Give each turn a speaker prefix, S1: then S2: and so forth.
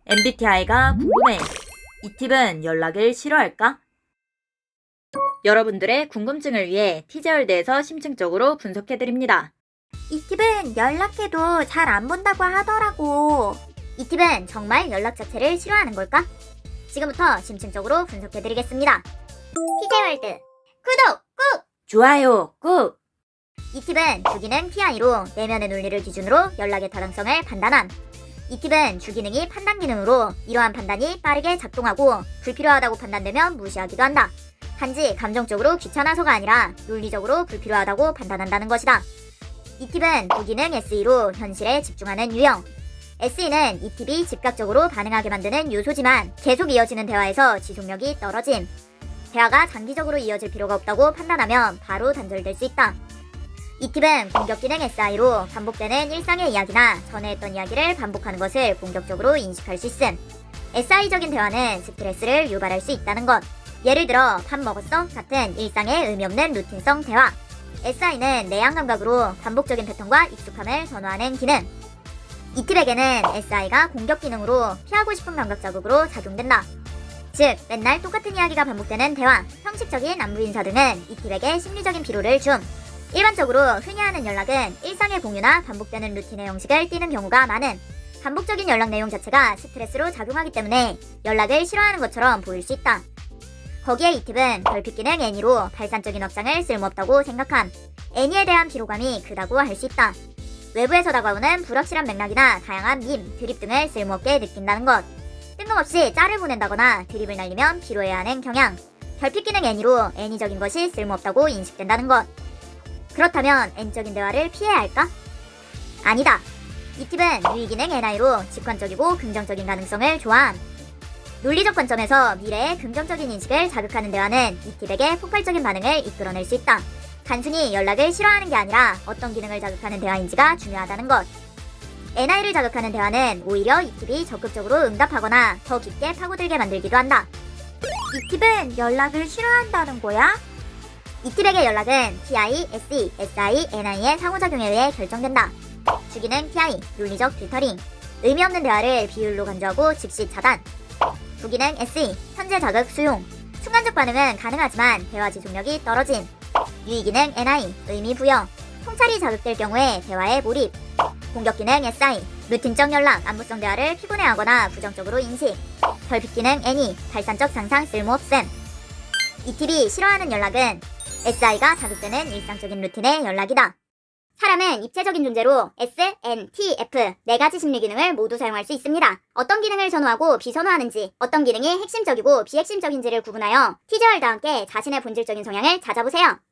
S1: MBTI가 궁금해. 이 팁은 연락을 싫어할까? 여러분들의 궁금증을 위해 티제월드에서 심층적으로 분석해드립니다.
S2: 이 팁은 연락해도 잘 안 본다고 하더라고. 이 팁은 정말 연락 자체를 싫어하는 걸까? 지금부터 심층적으로 분석해드리겠습니다. TJ월드 구독 꾹!
S1: 좋아요 꾹!
S2: 이 팁은 주기능 PI로 내면의 논리를 기준으로 연락의 타당성을 판단함. 이 팁은 주기능이 판단 기능으로 이러한 판단이 빠르게 작동하고 불필요하다고 판단되면 무시하기도 한다. 단지 감정적으로 귀찮아서가 아니라 논리적으로 불필요하다고 판단한다는 것이다. 이 팁은 부기능 SE로 현실에 집중하는 유형. SE는 이 팁이 즉각적으로 반응하게 만드는 요소지만 계속 이어지는 대화에서 지속력이 떨어짐. 대화가 장기적으로 이어질 필요가 없다고 판단하면 바로 단절될 수 있다. 이 팁은 공격 기능 SI로 반복되는 일상의 이야기나 전에 했던 이야기를 반복하는 것을 공격적으로 인식할 수 있음. SI적인 대화는 스트레스를 유발할 수 있다는 것. 예를 들어 밥 먹었어? 같은 일상의 의미 없는 루틴성 대화. SI는 내향 감각으로 반복적인 패턴과 익숙함을 선호하는 기능. 이 팁에게는 SI가 공격 기능으로 피하고 싶은 감각 자극으로 작용된다. 즉, 맨날 똑같은 이야기가 반복되는 대화, 형식적인 안부 인사 등은 이 팁에게 심리적인 피로를 줌. 일반적으로 흔히 하는 연락은 일상의 공유나 반복되는 루틴의 형식을 띠는 경우가 많음. 반복적인 연락 내용 자체가 스트레스로 작용하기 때문에 연락을 싫어하는 것처럼 보일 수 있다. 거기에 이 팁은 결핍 기능 애니로 발산적인 확장을 쓸모없다고 생각함. 애니에 대한 피로감이 크다고 할 수 있다. 외부에서 다가오는 불확실한 맥락이나 다양한 밈, 드립 등을 쓸모없게 느낀다는 것. 뜬금없이 짤을 보낸다거나 드립을 날리면 피로해야 하는 경향. 결핍 기능 애니로 애니적인 것이 쓸모없다고 인식된다는 것. 그렇다면 N적인 대화를 피해야 할까? 아니다. 이 팁은 유의기능 NI로 직관적이고 긍정적인 가능성을 좋아함. 논리적 관점에서 미래의 긍정적인 인식을 자극하는 대화는 이 팁에게 폭발적인 반응을 이끌어낼 수 있다. 단순히 연락을 싫어하는 게 아니라 어떤 기능을 자극하는 대화인지가 중요하다는 것. NI를 자극하는 대화는 오히려 이 팁이 적극적으로 응답하거나 더 깊게 파고들게 만들기도 한다. 이 팁은 연락을 싫어한다는 거야? 이 팁에게 연락은 PI, SE, SI, NI의 상호작용에 의해 결정된다. 주기능 PI, 논리적 필터링. 의미 없는 대화를 비율로 간주하고 즉시 차단. 부기능 SE, 현재 자극 수용. 순간적 반응은 가능하지만 대화 지속력이 떨어짐. 유의기능 NI, 의미 부여. 통찰이 자극될 경우에 대화에 몰입. 공격기능 SI, 루틴적 연락, 안부성 대화를 피곤해하거나 부정적으로 인식. 결핍기능 NE, 발산적 상상 쓸모없음. 이 팁이 싫어하는 연락은 SI가 자극되는 일상적인 루틴의 연락이다. 사람은 입체적인 존재로 S, N, T, F 네 가지 심리 기능을 모두 사용할 수 있습니다. 어떤 기능을 선호하고 비선호하는지, 어떤 기능이 핵심적이고 비핵심적인지를 구분하여 티제월드와 함께 자신의 본질적인 성향을 찾아보세요.